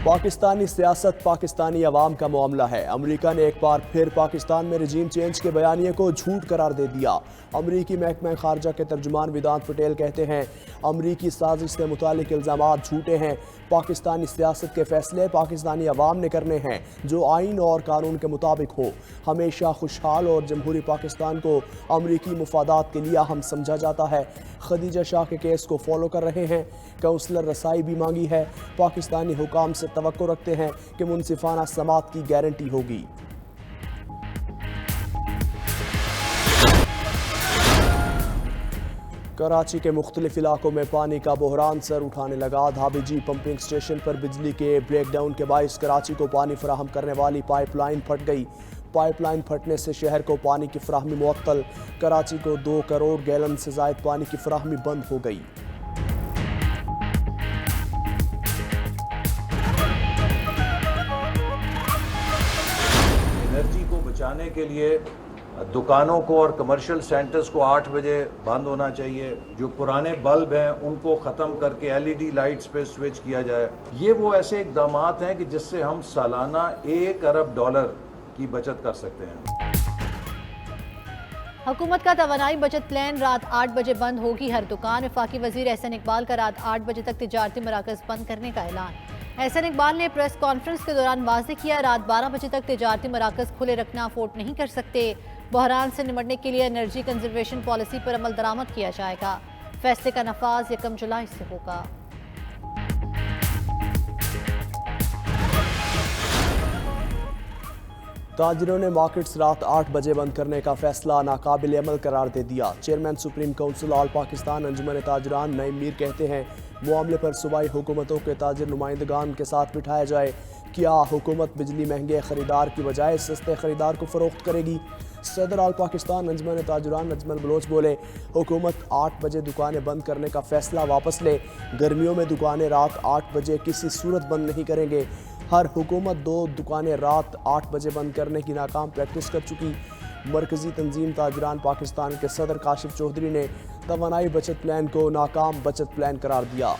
पाकिस्तानी सियासत पाकिस्तानी अवाम का मामला है। अमेरिका ने एक बार फिर पाकिस्तान में रजीम चेंज के बयानिए को झूठ करार दे दिया। अमेरिकी महकमा खारजा के तर्जुमान वेदांत पटेल कहते हैं अमेरिकी साजिश से मुतालिक इल्ज़ामात झूठे हैं। पाकिस्तानी सियासत के फैसले पाकिस्तानी अवाम ने करने हैं जो आइन और कानून के मुताबिक हो। हमेशा खुशहाल और जमहूरी पाकिस्तान को अमेरिकी मुफादात के लिए अहम समझा जाता है। खदीजा शाह के केस को फॉलो कर रहे हैं। काउंसलर रसाई भी मांगी है। पाकिस्तानी हुकाम से तवक्को रखते हैं कि मुनसिफाना समात की गारंटी होगी। कराची के मुख्तलिफ इलाकों में पानी का बहरान सर उठाने लगा। धाबीजी पंपिंग स्टेशन पर बिजली के ब्रेकडाउन के बायस कराची को पानी फराहम करने वाली पाइपलाइन फट गई। पाइपलाइन फटने से शहर को पानी की फराहमी मुअत्तल। कराची को 2 करोड़ गैलन से ज़ायद पानी की फराहमी बंद हो गई। एनर्जी को बचाने के लिए दुकानों को और कमर्शियल सेंटर्स को 8 बजे बंद होना चाहिए। जो पुराने बल्ब हैं उनको ख़त्म करके एलईडी लाइट्स पे स्विच किया जाए। ये वो ऐसे इकदाम हैं कि जिससे हम सालाना $1 अरब की बचत कर सकते हैं। हुकूमत का तवानाई बचत प्लान रात 8 बजे बंद होगी हर दुकान। वफाकी वजीर एहसन इकबाल का रात 8 बजे तक तिजारती मराकज़ बंद करने का ऐलान। एहसन इकबाल ने प्रेस कॉन्फ्रेंस के दौरान वाज़ेह किया रात 12 बजे तक तिजारती मराकज़ खुले रखना अफोर्ड नहीं कर सकते। बहरान से निमटने के लिए एनर्जी कंजर्वेशन पॉलिसी पर अमल दरामद किया जाएगा। फैसले का नफाज 1 जुलाई से होगा। ताजिरों ने मार्केट्स रात 8 बजे बंद करने का फैसला नाकाबिल अमल करार दे दिया। Chairman supreme council all Pakistan Anjuman Tajiran Naeem Mir कहते हैं मामले पर सूबाई हुकूमतों के ताजिर नुमाइंदगान के साथ बिठाया जाए। क्या हुकूमत बिजली महंगे खरीदार की बजाय सस्ते खरीदार को फरोख्त करेगी? सदर ऑल पाकिस्तान अंजुमन ताजरान नजमल बलोच बोले हुकूमत 8 बजे दुकानें बंद करने का फैसला वापस ले। गर्मियों में दुकानें रात 8 बजे किसी सूरत बंद नहीं करेंगे। हर हुकूमत 2 दुकानें रात 8 बजे बंद करने की नाकाम प्रैक्टिस कर चुकी। मरकजी तंजीम ताजरान पाकिस्तान के सदर काशिफ चौधरी ने तवानाई बचत प्लान को नाकाम बचत प्लान करार दिया।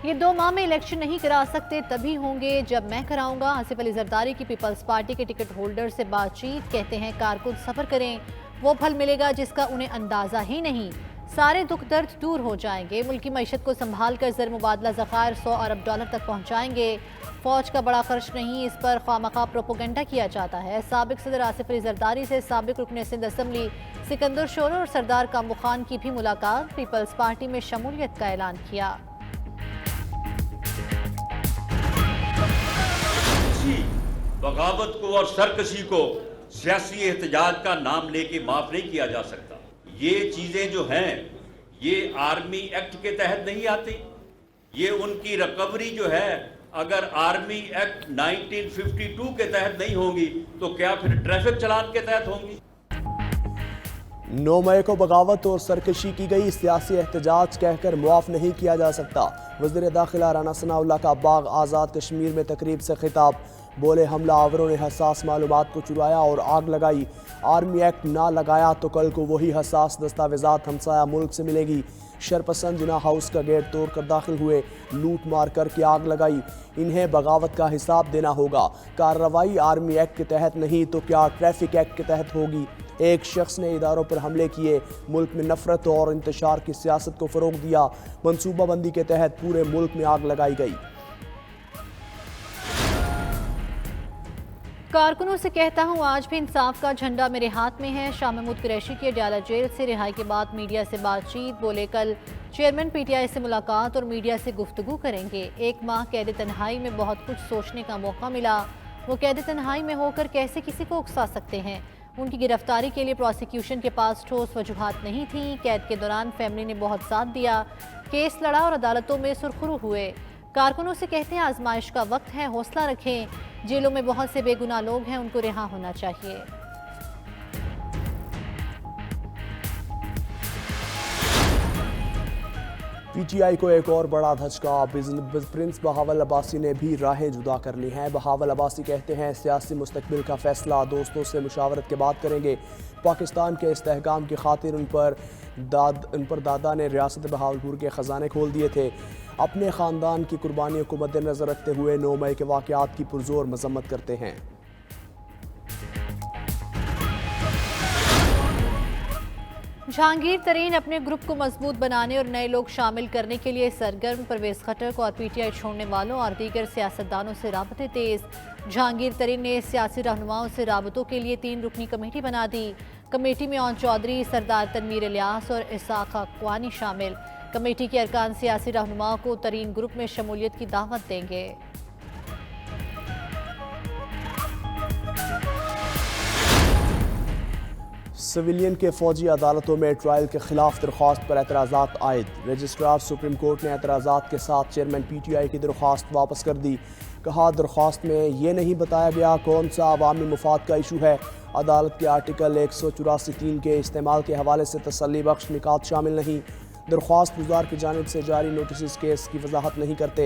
ये 2 माह में इलेक्शन नहीं करा सकते, तभी होंगे जब मैं कराऊंगा। आसिफ अली जरदारी की पीपल्स पार्टी के टिकट होल्डर से बातचीत। कहते हैं कारकुन सब्र करें, वो फल मिलेगा जिसका उन्हें अंदाजा ही नहीं। सारे दुख दर्द दूर हो जाएंगे। मुल्क की मईशत को संभाल कर ज़र मुबादला ज़खायर $100 अरब तक पहुँचाएंगे। फ़ौज का बड़ा खर्च नहीं, इस पर खामखा प्रोपोगंडा किया जाता है। साबिक सदर आसिफ अली जरदारी से साबिक रुकन सिंध असम्बली सिकंदर शोरो और सरदार कामू खान की भी मुलाकात। पीपल्स पार्टी में शमूलियत का ऐलान किया। बगावत को और सरकशी को सियासी एहतजाज का नाम लेके माफ नहीं किया जा सकता। ये चीजें जो हैं ये आर्मी एक्ट के तहत नहीं आती। ये उनकी रिकवरी जो है अगर आर्मी एक्ट 1952 के तहत नहीं होंगी तो क्या फिर ट्रैफिक चालान के तहत होंगी? 9 मई को बगावत और सरकशी की गई, सियासी एहतजाज कहकर मुआफ नहीं किया जा सकता। वज़ीर दाखिला राना सनाउल्लाह का बाग आज़ाद कश्मीर में तकरीब से खिताब। बोले हमला आवरों ने हसास मालूमात को चुराया और आग लगाई। आर्मी एक्ट ना लगाया तो कल को वही हसास दस्तावेजात हमसाया मुल्क से मिलेगी। शरपसंद जिना हाउस का गेट तोड़ कर दाखिल हुए, लूट मार कर के आग लगाई। इन्हें बगावत का हिसाब देना होगा। कार्रवाई आर्मी एक्ट के तहत नहीं तो क्या ट्रैफिक एक्ट के तहत होगी? एक शख्स ने इदारों पर हमले किए, मुल्क में नफरत और इंतशार की सियासत को फ़रोग दिया। मनसूबाबंदी के तहत पूरे मुल्क में आग लगाई गई। कारकुनों से कहता हूँ आज भी इंसाफ का झंडा मेरे हाथ में है। शाह महमूद कुरैशी की अडयाला जेल से रिहाई के बाद मीडिया से बातचीत। बोले कल चेयरमैन पीटीआई से मुलाकात और मीडिया से गुफ्तगू करेंगे। 1 माह कैद तन्हाई में बहुत कुछ सोचने का मौका मिला। वो कैद तन्हाई में होकर कैसे किसी को उकसा सकते हैं? उनकी गिरफ्तारी के लिए प्रोसिक्यूशन के पास ठोस वजूहात नहीं थी। कैद के दौरान फैमिली ने बहुत साथ दिया, केस लड़ा और अदालतों में सुरखरू हुए। कारकुनों से कहते हैं आजमाइश का वक्त है, हौसला रखें। जेलों में बहुत से बेगुनाह लोग हैं, उनको रिहा होना चाहिए। PTI को एक और बड़ा धचका, प्रिंस बहावल अब्बासी ने भी राहें जुदा कर ली हैं। बहावल अब्बासी कहते हैं सियासी मुस्तकबिल का फैसला दोस्तों से मुशावरत के बाद करेंगे। पाकिस्तान के इस्तेहकाम की खातिर उन पर दादा ने रियासत बहावलपुर के ख़जाने खोल दिए थे। अपने ख़ानदान की कुर्बानियों को मद्देनज़र रखते हुए 9 मई के वाक़यात की पुरज़ोर मज़म्मत करते हैं। जहांगीर तरीन अपने ग्रुप को मजबूत बनाने और नए लोग शामिल करने के लिए सरगर्म। परवेज खटक और PTI छोड़ने वालों और दीगर सियासतदानों से राबते तेज। जहांगीर तरीन ने सियासी रहनुमाओं से राबतों के लिए 3 रुकनी कमेटी बना दी। कमेटी में ओन चौधरी, सरदार तनवीर इलियास और इसाक अक्वानी शामिल। कमेटी के अरकान सियासी रहनुमाओं को तरीन ग्रुप में शमूलियत की दावत देंगे। सिविलियन के फौजी अदालतों में ट्रायल के खिलाफ दरख्वास्त पर एतराज़ात आयद। रजिस्ट्रार सुप्रीम कोर्ट ने एतराज़ात के साथ चेयरमैन PTI की दरख्वास्त वापस कर दी। कहा दरख्वास्त में ये नहीं बताया गया कौन सा अवामी मुफाद का इशू है। अदालत के आर्टिकल 184(3) के इस्तेमाल के हवाले से तसल्ली बख्श निकात शामिल नहीं। दरख्वास्त गुजार की जानिब से जारी नोटिस केस की वजाहत नहीं करते।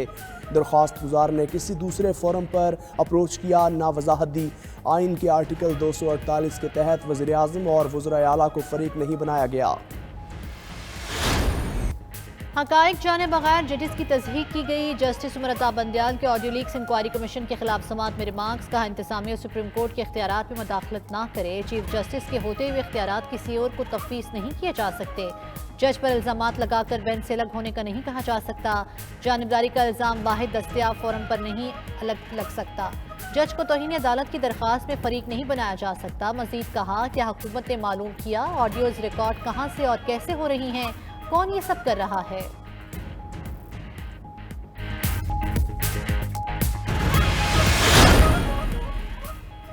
दरख्वास्त गुजार ने किसी दूसरे फोरम पर अप्रोच किया, ना वजाहत दी। आइन के आर्टिकल 248 के तहत वज़ीर आज़म और वज़राए आला को फरीक नहीं बनाया गया। हक़ाइक़ जाने बगैर जजेस की तस्दीक की गई। जस्टिस उमर अता बंदियाल के ऑडियो लीक्स इंक्वायरी कमीशन के खिलाफ समाअत में रिमार्क्स। कहा इंतज़ामिया सुप्रीम कोर्ट के इख्तियारात में मुदाखलत ना करे। चीफ जस्टिस के होते हुए इख्तियारात किसी और को तफवीज़ नहीं किए जा सकते। जज पर इल्ज़ामात लगाकर बेंच से अलग होने का नहीं कहा जा सकता। जानिबदारी का इल्ज़ाम वाहिद दस्तयाब फोरम पर नहीं अलग लग सकता। जज को तौहीन अदालत की दरख्वास्त में फरीक नहीं बनाया जा सकता। मज़ीद कहा क्या हुकूमत ने मालूम किया ऑडियोज़ रिकॉर्ड कहाँ से और कैसे हो रही हैं, कौन ये सब कर रहा है।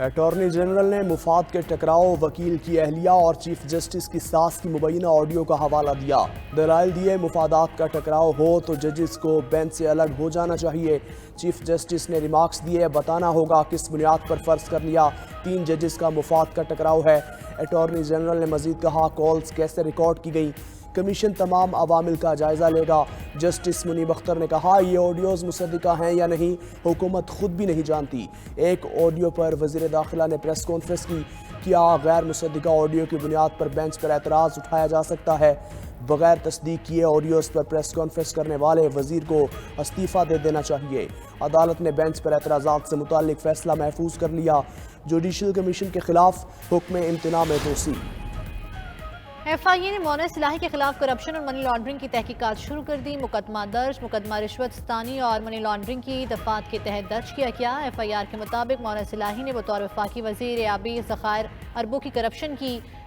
अटॉर्नी जनरल ने मुफाद के टकराव, वकील की अहलिया और चीफ जस्टिस की सास की मुबैना ऑडियो का हवाला दिया। दलाइल दिए मुफादात का टकराव हो तो जजेस को बेंच से अलग हो जाना चाहिए। चीफ जस्टिस ने रिमार्क्स दिए, बताना होगा किस बुनियाद पर फ़र्ज कर लिया 3 जजेस का मुफाद का टकराव है। अटॉर्नी जनरल ने मजीद कहा कॉल्स कैसे रिकॉर्ड की गई, कमीशन तमाम अवामिल का जायज़ा लेगा। जस्टिस मुनीब अख्तर ने कहा ये ऑडियोज़ मुसद्दिका हैं या नहीं हुकूमत खुद भी नहीं जानती। एक ऑडियो पर वज़ीर दाखिला ने प्रेस कॉन्फ्रेंस की। क्या गैर मुसद्दिका ऑडियो की बुनियाद पर बेंच पर एतराज़ उठाया जा सकता है। बगैर तस्दीक किए ऑडियोज़ पर प्रेस कॉन्फ्रेंस करने वाले वज़ीर को इस्तीफ़ा दे देना चाहिए। अदालत ने बेंच पर एतराज़ात से मुताल्लिक फ़ैसला महफूज कर लिया। जुडिशल कमीशन के खिलाफ हुक्म इम्तिना में तोसी। FIA ने मोना सिलाही के खिलाफ करप्शन और मनी लॉन्ड्रिंग की तहकीकात शुरू कर दी। मुकदमा दर्ज। मुकदमा रिश्वत स्तानी और मनी लॉन्ड्रिंग की दफात के तहत दर्ज किया गया। FIR के मुताबिक मोना सिलाही ने बतौर वफाकी वजीर आबी ज़खायर अरबों की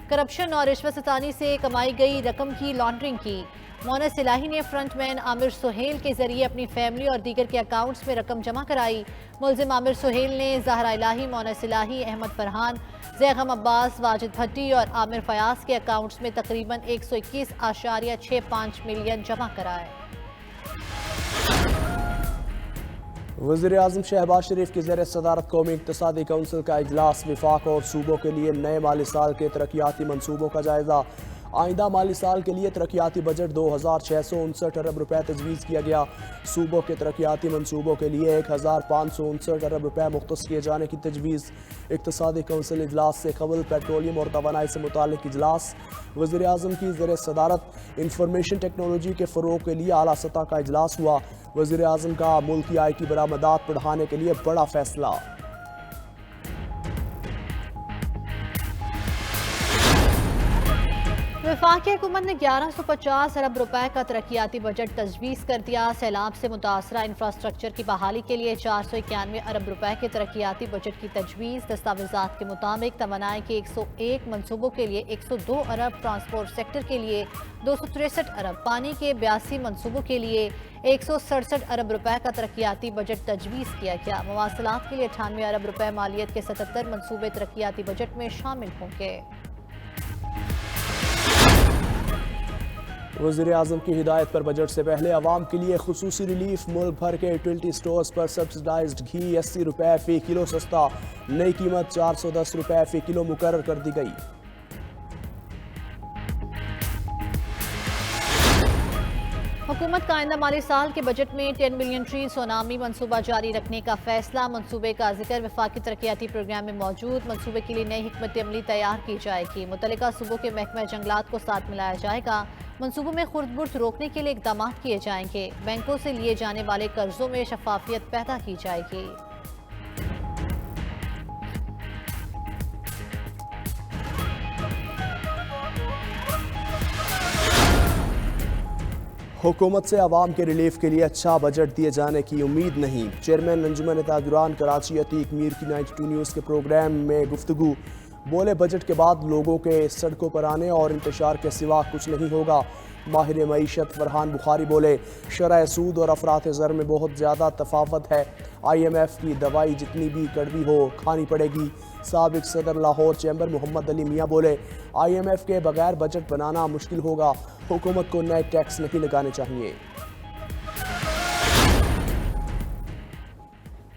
करप्शन और रिश्वत स्तानी से कमाई गई रकम की लॉन्ड्रिंग की। मोना सिलाही ने फ्रंटमैन आमिर सुहेल के जरिए अपनी फैमिली और दीगर के अकाउंट्स में रकम जमा कराई। मुलजिम आमिर सुहेल ने ज़हरा इलाही, मोना सिलाही, अहमद फरहान, ज़ैगम अब्बास, वाजिद भट्टी और आमिर फयाज के अकाउंट्स में तकरीबन 121.65 मिलियन जमा कराए। वज़ीर आज़म शहबाज शरीफ की ज़ेर सदारत कौमी इक़्तिसादी कौंसिल का इजलास। विफाक और सूबों के लिए नए माली साल के तरक्याती मनसूबों का जायज़ा। आइंदा माली साल के लिए तरक्याती बजट 2659 अरब रुपए तजवीज़ किया गया। सूबों के तरक्याती मनसूबों के लिए 1559 अरब रुपए मुख्तस किए जाने की तजवीज़। इक़्तिसादी कौंसिल इजलास से कबल पेट्रोलियम और तवानाई से मुताल्लिक इजलास। वज़ीर आज़म की ज़ेर सदारत इंफॉर्मेशन टेक्नोलॉजी के फ़रोग़ के लिए आला सतह का इजलास हुआ। वज़ीर आज़म का मुल्की आय की बरामदात बढ़ाने के लिए बड़ा फैसला। वफाकी हुकूमत ने 1150 अरब रुपए का तरक्याती बजट तजवीज़ कर दिया। सैलाब से मुतासरा इंफ्रास्ट्रक्चर की बहाली के लिए 491 अरब रुपए के तरक्याती बजट की तजवीज़। दस्तावेज़ात के मुताबिक तवानाई के 101 मनसूबों के लिए 102 अरब, ट्रांसपोर्ट सेक्टर के लिए 263 अरब, पानी के 82 मनसूबों के लिए 167 अरब रुपए का तरक्याती बजट तजवीज़ किया गया। मवासलात के लिए 98 अरब रुपए, मालियत के 77 मनसूबे तरक्याती बजट में शामिल होंगे। वज़ीर आज़म की हिदायत पर बजट से पहले अवाम के लिए खुसूसी रिलीफ। मुल्क भर के यूटिलिटी स्टोर्स पर सब्सिडाइज्ड घी 80 रुपए फ़ी किलो सस्ता। नई कीमत 410 रुपए फ़ी किलो मुकर्रर कर दी गई। हुकूमत का आइंदा माली साल के बजट में 10 मिलियन ट्री सोनामी मंसूबा जारी रखने का फैसला। मंसूबे का जिक्र वफाकी तरक्याती प्रोग्राम में मौजूद। मंसूबे के लिए नई हिकमत अमली तैयार की जाएगी। मुतल्लिका सूबों के महकमा जंगलात को साथ मिलाया जाएगा। मंसूबों में खुर्द-बुर्द रोकने के लिए इकदाम किए जाएंगे। बैंकों से लिए जाने वाले कर्जों में शफाफियत पैदा की जाएगी। हुकूमत से आवाम के रिलीफ के लिए अच्छा बजट दिए जाने की उम्मीद नहीं। चेयरमैन अंजुमन ताजुरान कराची अतीक मीर की 92 न्यूज़ के प्रोग्राम में गुफ्तगू। बोले बजट के बाद लोगों के सड़कों पर आने और इंतशार के सिवा कुछ नहीं होगा। माहिर मईशत फरहान बुखारी बोले शरह सूद और अफरात ज़र में बहुत ज़्यादा तफावत है। IMF की दवाई जितनी भी कड़वी हो खानी पड़ेगी। साबिक सदर लाहौर चैम्बर मोहम्मद अली मियाँ बोले IMF के बगैर बजट बनाना मुश्किल होगा। हुकूमत को नए टैक्स नहीं लगाने चाहिए।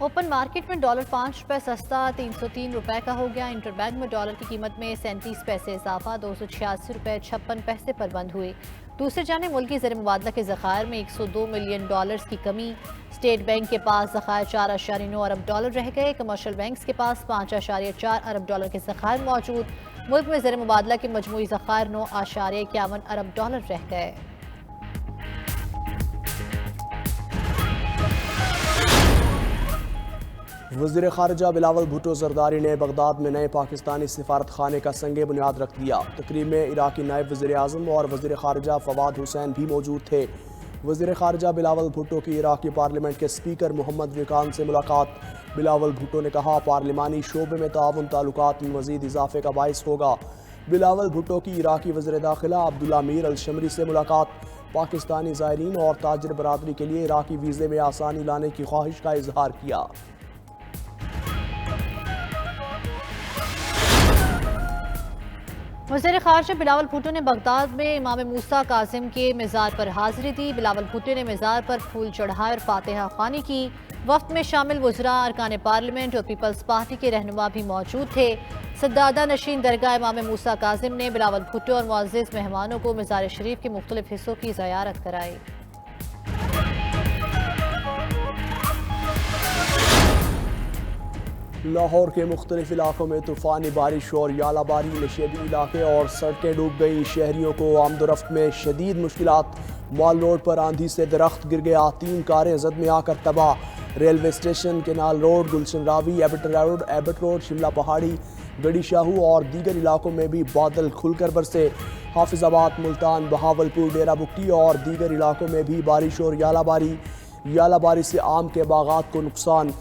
ओपन मार्केट में डॉलर 5 रुपये सस्ता 303 रुपए का हो गया। इंटरबैंक में डॉलर की कीमत में 37 पैसे इजाफा 286 रुपये 56 पैसे पर बंद हुए। दूसरी जानिब मुल्की ज़र मुबादला के ज़खायर में 102 मिलियन डॉलर्स की कमी। स्टेट बैंक के पास ज़खायर 4.9 अरब डॉलर रह गए। कमर्शियल बैंक्स के पास 5.4 अरब डॉलर के ज़खायर मौजूद। मुल्क में ज़र मुबादला के मजमूई ज़खायर 9.51 अरब डॉलर रह गए। वज़ीर ख़ारिजा बिलावल भुट्टो ज़रदारी ने बगदाद में नए पाकिस्तानी सिफारत खाने का संगे बुनियाद रख दिया। तकरीब में इराकी नायब वज़ीर आज़म और वज़ीर ख़ारिजा फवाद हुसैन भी मौजूद थे। वज़ीर ख़ारिजा बिलावल भुट्टो की इराकी पार्लियामेंट के स्पीकर मोहम्मद विकान से मुलाकात। बिलावल भुट्टो ने कहा पार्लिमानी शोबे में ताउन ताल्लुकात में मज़ीद इजाफे का बाइस होगा। बिलावल भुट्टो की इराकी वज़ीर दाखिला अब्दुल्ला मीर अल शमरी से मुलाकात। पाकिस्तानी ज़ायरीन और ताजिर बरादरी के लिए इराकी वीज़े में आसानी लाने की ख्वाहिश का इजहार किया। वज़ीर ख़ारिजा बिलावल भुट्टो ने बगदाद में इमाम मूसा कासिम के मज़ार पर हाज़िरी दी। बिलावल भुट्टो ने मज़ार पर फूल चढ़ाए और फातिहा ख़्वानी की। वफ़द में शामिल वज़रा, अरकान पार्लियामेंट और पीपल्स पार्टी के रहनुमा भी मौजूद थे। सद्दादा नशीन दरगाह इमाम मूसा कासिम ने बिलावल भुट्टो और मुअज़्ज़िज़ मेहमानों को मज़ार शरीफ के मुख्तलिफ हिस्सों की ज़ियारत कराई। लाहौर के मुख्तलिफ इलाकों में तूफ़ानी बारिश और यालाबारी, नशेबी इलाके और सड़कें डूब गई। शहरियों को आमदोरफ्त में शदीद मुश्किलात। मॉल रोड पर आंधी से दरख्त गिर गया, 3 कारें जद में आकर तबाह। रेलवे स्टेशन, केनाल रोड, गुलशन रावी, एबट रोड, शिमला पहाड़ी, गड़ी शाहू और दीगर इलाकों में भी बादल खुलकर बरसे। हाफिजाबाद, मुल्तान, बहावलपुर, डेरा बुक्टी और दीगर इलाकों में भी बारिश और यालाबारी से आम के बागात को नुकसान।